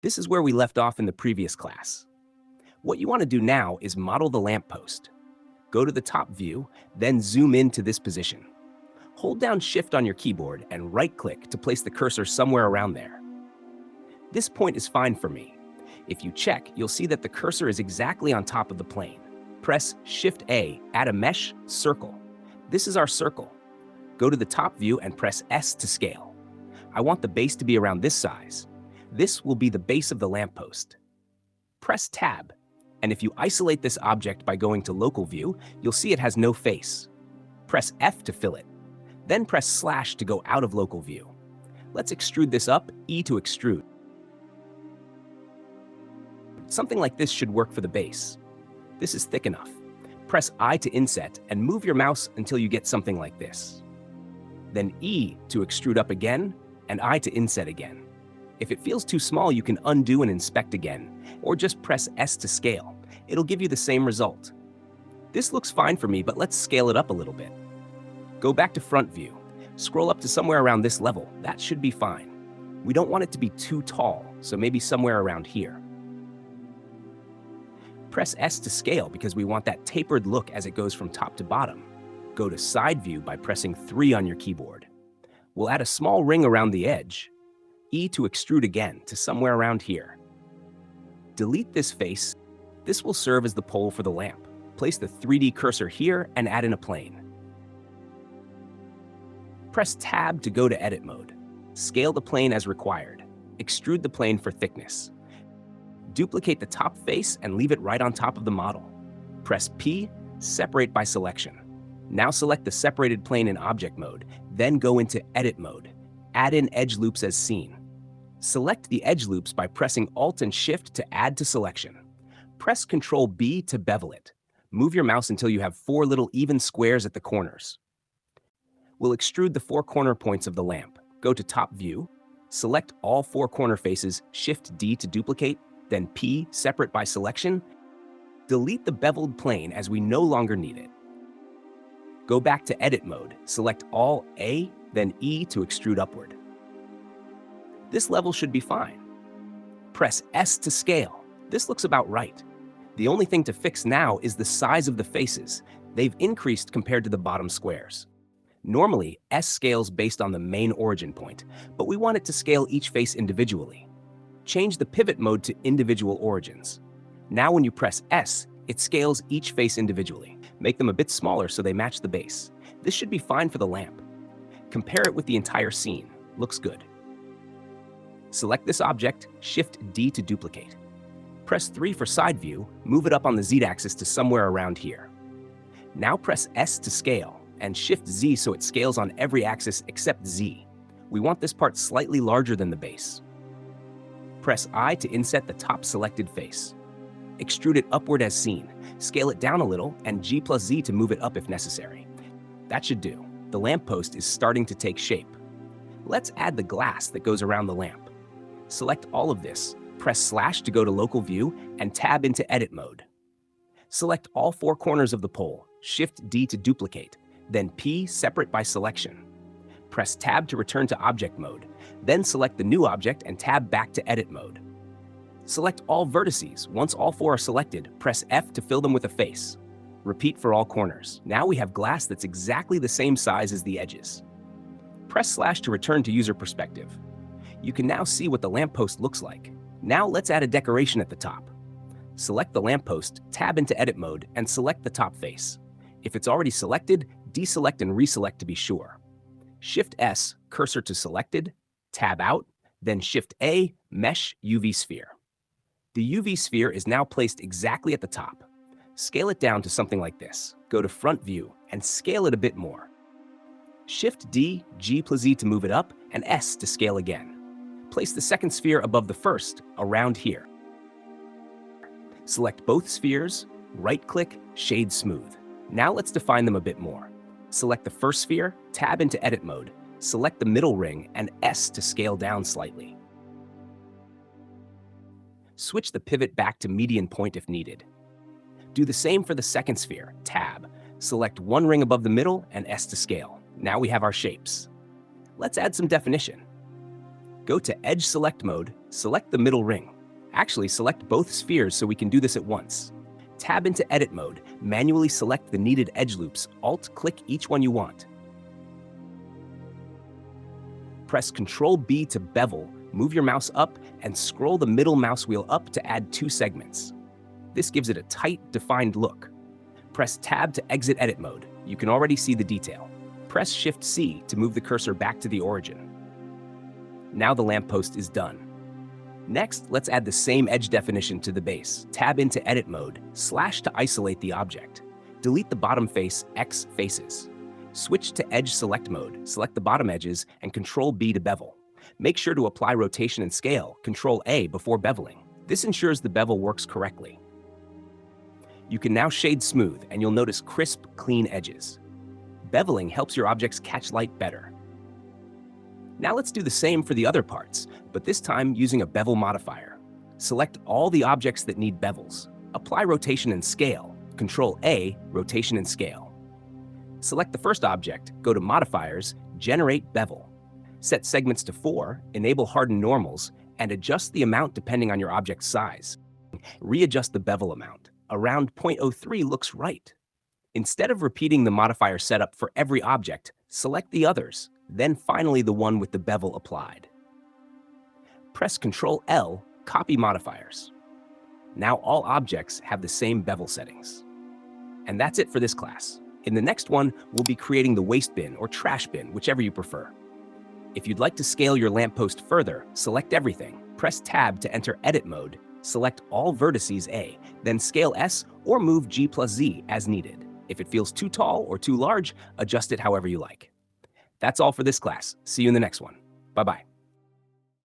This is where we left off in the previous class. What you want to do now is model the lamppost. Go to the top view, then zoom in to this position. Hold down Shift on your keyboard and right-click to place the cursor somewhere around there. This point is fine for me. If you check, you'll see that the cursor is exactly on top of the plane. Press Shift-A, add a mesh, circle. This is our circle. Go to the top view and press S to scale. I want the base to be around this size. This will be the base of the lamppost. Press Tab, and if you isolate this object by going to Local View, you'll see it has no face. Press F to fill it. Then press Slash to go out of Local View. Let's extrude this up, E to extrude. Something like this should work for the base. This is thick enough. Press I to inset and move your mouse until you get something like this. Then E to extrude up again, and I to inset again. If it feels too small, you can undo and inspect again, or just press S to scale. It'll give you the same result. This looks fine for me, but let's scale it up a little bit. Go back to front view. Scroll up to somewhere around this level. That should be fine. We don't want it to be too tall, so maybe somewhere around here. Press S to scale because we want that tapered look as it goes from top to bottom. Go to side view by pressing 3 on your keyboard. We'll add a small ring around the edge. E to extrude again to somewhere around here. Delete this face. This will serve as the pole for the lamp. Place the 3D cursor here and add in a plane. Press Tab to go to edit mode. Scale the plane as required. Extrude the plane for thickness. Duplicate the top face and leave it right on top of the model. Press P, separate by selection. Now select the separated plane in object mode, then go into edit mode. Add in edge loops as seen. Select the edge loops by pressing Alt and Shift to add to selection. Press Ctrl B to bevel it. Move your mouse until you have 4 little even squares at the corners. We'll extrude the 4 corner points of the lamp. Go to top view, select all 4 corner faces, Shift D to duplicate, then P, separate by selection. Delete the beveled plane as we no longer need it. Go back to edit mode, select all A, then E to extrude upward. This level should be fine. Press S to scale. This looks about right. The only thing to fix now is the size of the faces. They've increased compared to the bottom squares. Normally, S scales based on the main origin point, but we want it to scale each face individually. Change the pivot mode to individual origins. Now when you press S, it scales each face individually. Make them a bit smaller so they match the base. This should be fine for the lamp. Compare it with the entire scene. Looks good. Select this object, Shift D to duplicate. Press 3 for side view, move it up on the Z-axis to somewhere around here. Now press S to scale, and Shift Z so it scales on every axis except Z. We want this part slightly larger than the base. Press I to inset the top selected face. Extrude it upward as seen. Scale it down a little, and G plus Z to move it up if necessary. That should do. The lamppost is starting to take shape. Let's add the glass that goes around the lamp. Select all of this, press Slash to go to local view, and tab into edit mode. Select all 4 corners of the pole, Shift D to duplicate, then P separate by selection. Press Tab to return to object mode, then select the new object and tab back to edit mode. Select all vertices. Once all 4 are selected, press F to fill them with a face. Repeat for all corners. Now we have glass that's exactly the same size as the edges. Press Slash to return to user perspective. You can now see what the lamppost looks like. Now let's add a decoration at the top. Select the lamppost, tab into edit mode, and select the top face. If it's already selected, deselect and reselect to be sure. Shift S, cursor to selected, tab out, then Shift A, mesh UV sphere. The UV sphere is now placed exactly at the top. Scale it down to something like this. Go to front view and scale it a bit more. Shift D, G plus Z to move it up, and S to scale again. Place the second sphere above the first, around here. Select both spheres, right-click, shade smooth. Now let's define them a bit more. Select the first sphere, tab into edit mode, select the middle ring, and S to scale down slightly. Switch the pivot back to median point if needed. Do the same for the second sphere, tab. Select one ring above the middle and S to scale. Now we have our shapes. Let's add some definition. Go to Edge Select mode, select the middle ring. Actually, select both spheres so we can do this at once. Tab into Edit mode, manually select the needed edge loops, Alt-click each one you want. Press Ctrl-B to bevel, move your mouse up, and scroll the middle mouse wheel up to add 2 segments. This gives it a tight, defined look. Press Tab to exit Edit mode. You can already see the detail. Press Shift-C to move the cursor back to the origin. Now the lamppost is done. Next, let's add the same edge definition to the base. Tab into Edit mode, slash to isolate the object. Delete the bottom face, X faces. Switch to Edge Select mode, select the bottom edges, and Ctrl-B to bevel. Make sure to apply rotation and scale, Ctrl-A before beveling. This ensures the bevel works correctly. You can now shade smooth, and you'll notice crisp, clean edges. Beveling helps your objects catch light better. Now let's do the same for the other parts, but this time using a bevel modifier. Select all the objects that need bevels. Apply rotation and scale, Ctrl-A, rotation and scale. Select the first object, go to Modifiers, Generate Bevel. Set segments to 4, enable harden normals, and adjust the amount depending on your object's size. Readjust the bevel amount. Around 0.03 looks right. Instead of repeating the modifier setup for every object, select the others, then finally the one with the bevel applied. Press Ctrl-L, copy modifiers. Now all objects have the same bevel settings. And that's it for this class. In the next one, we'll be creating the waste bin or trash bin, whichever you prefer. If you'd like to scale your lamppost further, select everything, press Tab to enter Edit mode, select all vertices A, then scale S or move G+Z as needed. If it feels too tall or too large, adjust it however you like. That's all for this class. See you in the next one. Bye-bye.